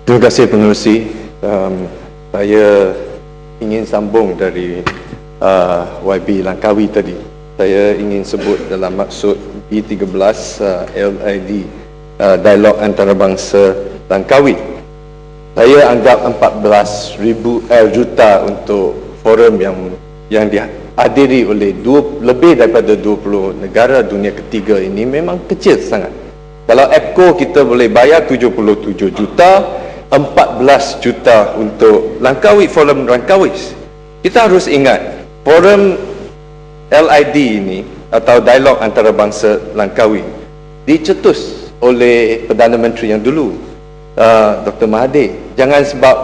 Terima kasih pengerusi. Saya ingin sambung dari YB Langkawi tadi. Saya ingin sebut dalam maksud B13 LID, dialog antarabangsa Langkawi. Saya anggap 14,000 juta untuk forum yang dihadiri oleh lebih daripada 20 negara dunia ketiga ini memang kecil sangat. Kalau APCO kita boleh bayar 77 juta, 14 juta untuk Langkawi, forum Langkawi. Kita harus ingat, forum LID ini atau dialog antarabangsa Langkawi dicetus oleh Perdana Menteri yang dulu, Dr. Mahathir. Jangan sebab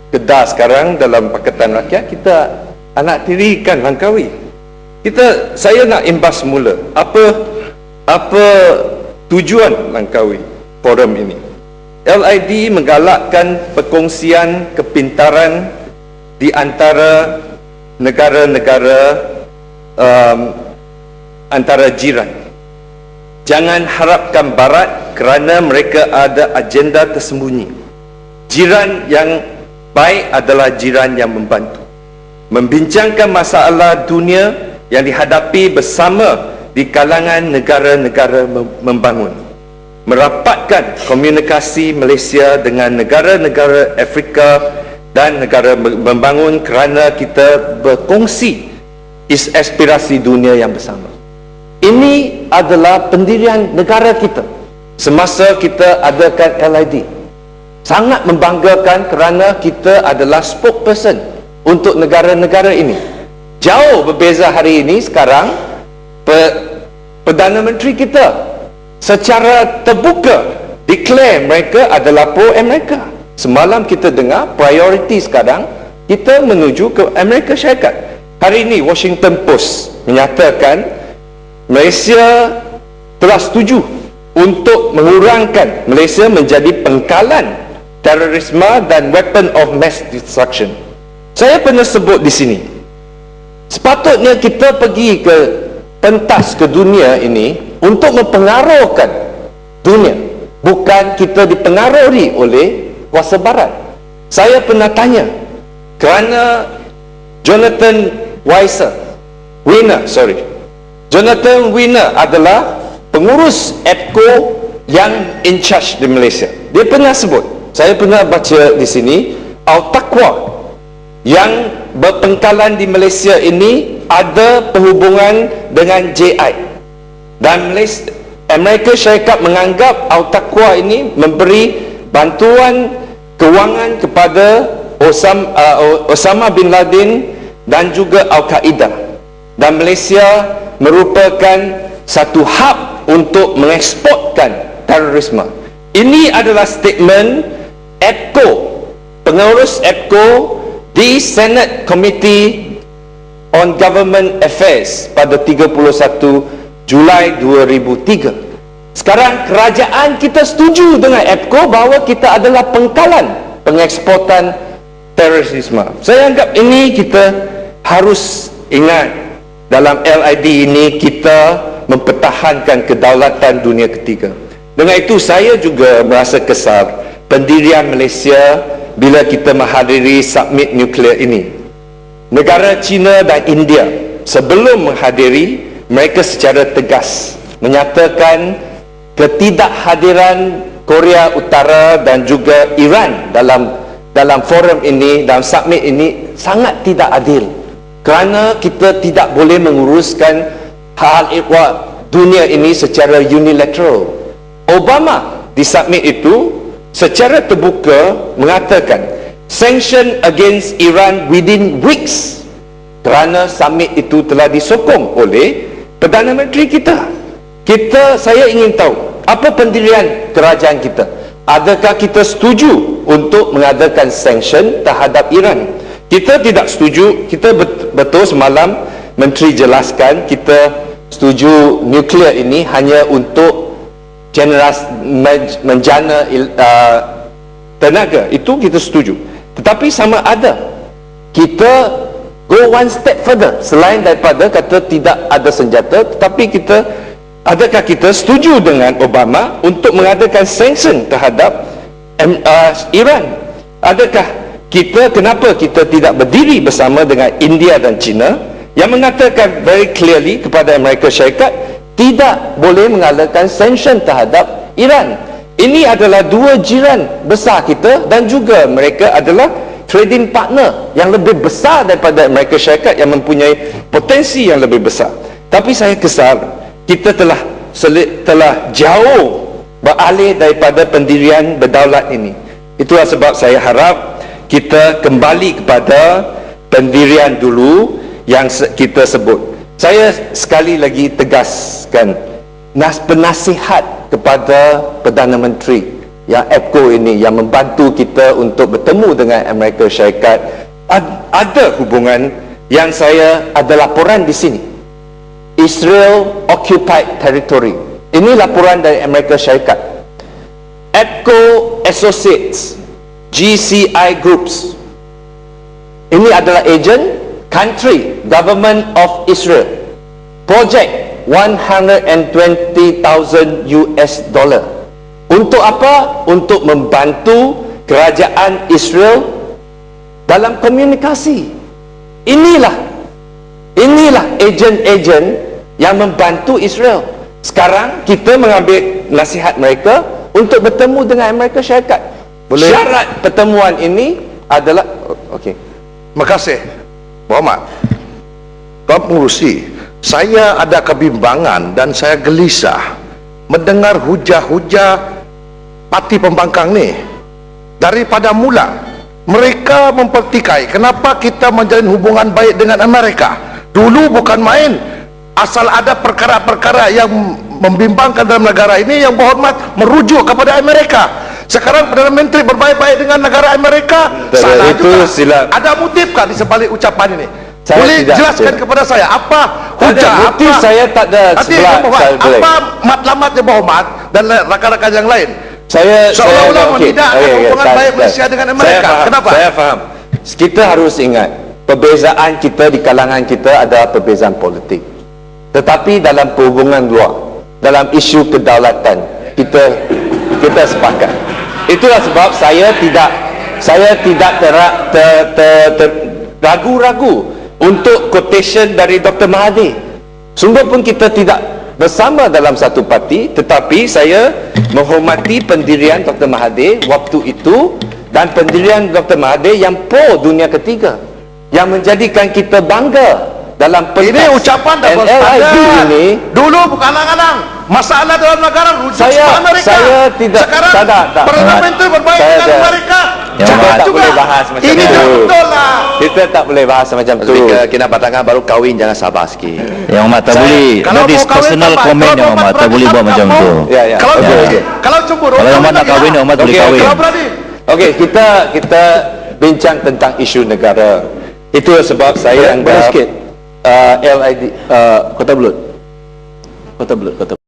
Kedah sekarang dalam Pakatan Rakyat kita anak tirikan Langkawi. Saya nak imbas semula apa tujuan Langkawi forum ini. LID menggalakkan perkongsian kepintaran di antara negara-negara antara jiran. Jangan harapkan Barat kerana mereka ada agenda tersembunyi. Jiran yang baik adalah jiran yang membantu. Membincangkan masalah dunia yang dihadapi bersama di kalangan negara-negara membangun. Merapatkan komunikasi Malaysia dengan negara-negara Afrika dan negara membangun kerana kita berkongsi aspirasi dunia yang bersama. Ini adalah pendirian negara kita semasa kita adakan LID. Sangat membanggakan kerana kita adalah spokesperson untuk negara-negara ini. Jauh berbeza hari ini sekarang, Perdana Menteri kita secara terbuka declare mereka adalah pro-Amerika. Semalam kita dengar prioriti sekarang kita menuju ke Amerika Syarikat. Hari ini Washington Post menyatakan Malaysia telah setuju untuk mengurangkan Malaysia menjadi pengkalan terorisme dan weapon of mass destruction. Saya pernah sebut di sini, sepatutnya kita pergi ke pentas ke dunia ini untuk mempengaruhkan dunia, bukan kita dipengaruhi oleh kuasa Barat. Saya pernah tanya, kerana Jonathan Wiener adalah pengurus APCO yang in charge di Malaysia. Dia pernah sebut, saya pernah baca di sini, Al-Taqwa yang berpengkalan di Malaysia ini ada perhubungan dengan JI. Dan Amerika Syarikat menganggap Al-Taqwa ini memberi bantuan kewangan kepada Osama bin Laden dan juga Al-Qaeda. Dan Malaysia merupakan satu hub untuk mengeksportkan terorisme. Ini adalah statement APCO, pengurus APCO di Senate Committee on Government Affairs pada 31 Julai 2003. Sekarang kerajaan kita setuju dengan APCO bahawa kita adalah pengkalan pengeksportan terorisme. Saya anggap ini kita harus ingat. Dalam LID ini kita mempertahankan kedaulatan dunia ketiga. Dengan itu saya juga merasa kesal pendirian Malaysia bila kita menghadiri summit nuklear ini. Negara China dan India sebelum menghadiri, mereka secara tegas menyatakan ketidakhadiran Korea Utara dan juga Iran dalam forum ini, dalam summit ini sangat tidak adil, kerana kita tidak boleh menguruskan hal ihwal dunia ini secara unilateral. Obama di summit itu secara terbuka mengatakan sanction against Iran within weeks, kerana summit itu telah disokong oleh Perdana Menteri kita. Saya ingin tahu apa pendirian kerajaan kita. Adakah kita setuju untuk mengadakan sanction terhadap Iran? Kita tidak setuju. Kita betul semalam Menteri jelaskan kita setuju nuklear ini hanya untuk menjana tenaga. Itu kita setuju. Tetapi sama ada kita go one step further, selain daripada kata tidak ada senjata, tetapi adakah kita setuju dengan Obama untuk mengadakan sanction terhadap Iran. Adakah kenapa kita tidak berdiri bersama dengan India dan China yang mengatakan very clearly kepada Amerika Syarikat tidak boleh mengalahkan sanction terhadap Iran? Ini adalah dua jiran besar kita dan juga mereka adalah trading partner yang lebih besar daripada Amerika Syarikat yang mempunyai potensi yang lebih besar. Tapi saya kesal kita telah jauh beralih daripada pendirian berdaulat ini. Itulah sebab saya harap kita kembali kepada pendirian dulu yang kita sebut. Saya sekali lagi tegaskan penasihat kepada Perdana Menteri yang APCO ini yang membantu kita untuk bertemu dengan Amerika Syarikat, ada hubungan yang ada laporan di sini. Israel occupied territory. Ini laporan dari Amerika Syarikat. APCO Associates, GCI Groups. Ini adalah agent country, government of Israel. Project $120,000 US. Untuk apa? Untuk membantu kerajaan Israel dalam komunikasi. Inilah ejen-ejen yang membantu Israel. Sekarang kita mengambil nasihat mereka untuk bertemu dengan Amerika Syarikat. Syarat pertemuan ini adalah okey. Terima kasih Muhammad. Tuan Pengerusi, saya ada kebimbangan dan saya gelisah mendengar hujah-hujah parti pembangkang ni. Daripada mula mereka mempertikai kenapa kita menjalin hubungan baik dengan Amerika. Dulu bukan main, asal ada perkara-perkara yang membimbangkan dalam negara ini yang berhormat merujuk kepada Amerika. Sekarang Perdana Menteri berbaik-baik dengan negara Amerika. Salah juga. Ada motifkah di sebalik ucapan ini? Boleh jelaskan kepada saya apa hujah, motif? Saya tak ada apa matlamatnya berhormat dan rakan-rakan yang lain. Saya seolah-olah menidakkan hubungan baik Malaysia dengan Amerika. Kenapa? Saya faham. Kita harus ingat perbezaan kita di kalangan kita adalah perbezaan politik. Tetapi dalam perhubungan luar, dalam isu kedaulatan, kita sepakat. Itulah sebab saya tidak ragu-ragu untuk quotation dari Dr. Mahathir. Sungguh pun kita tidak bersama dalam satu parti, tetapi saya menghormati pendirian Dr. Mahathir waktu itu dan pendirian Dr. Mahathir yang pro dunia ketiga, yang menjadikan kita bangga dalam pentas ini ucapan double standard ini. Dulu bukan angan-angan masalah dalam negara rujuk Amerika. Saya tidak. Sekarang Perdana Menteri berbaik dengan Amerika. Kita tak boleh bahas macam ini itu. Betul lah. Kita tak boleh bahas macam tu. Kena batangan baru kahwin, jangan sabar sikit. Yang Ahmad tak boleh. That is personal comment yang Ahmad tak boleh buat macam tu. Kalau cemburu. Kalau Ahmad nak kahwin, Ahmad boleh kahwin. Okey, kita bincang tentang isu negara. Itu sebab saya anggap LID Kota Belud.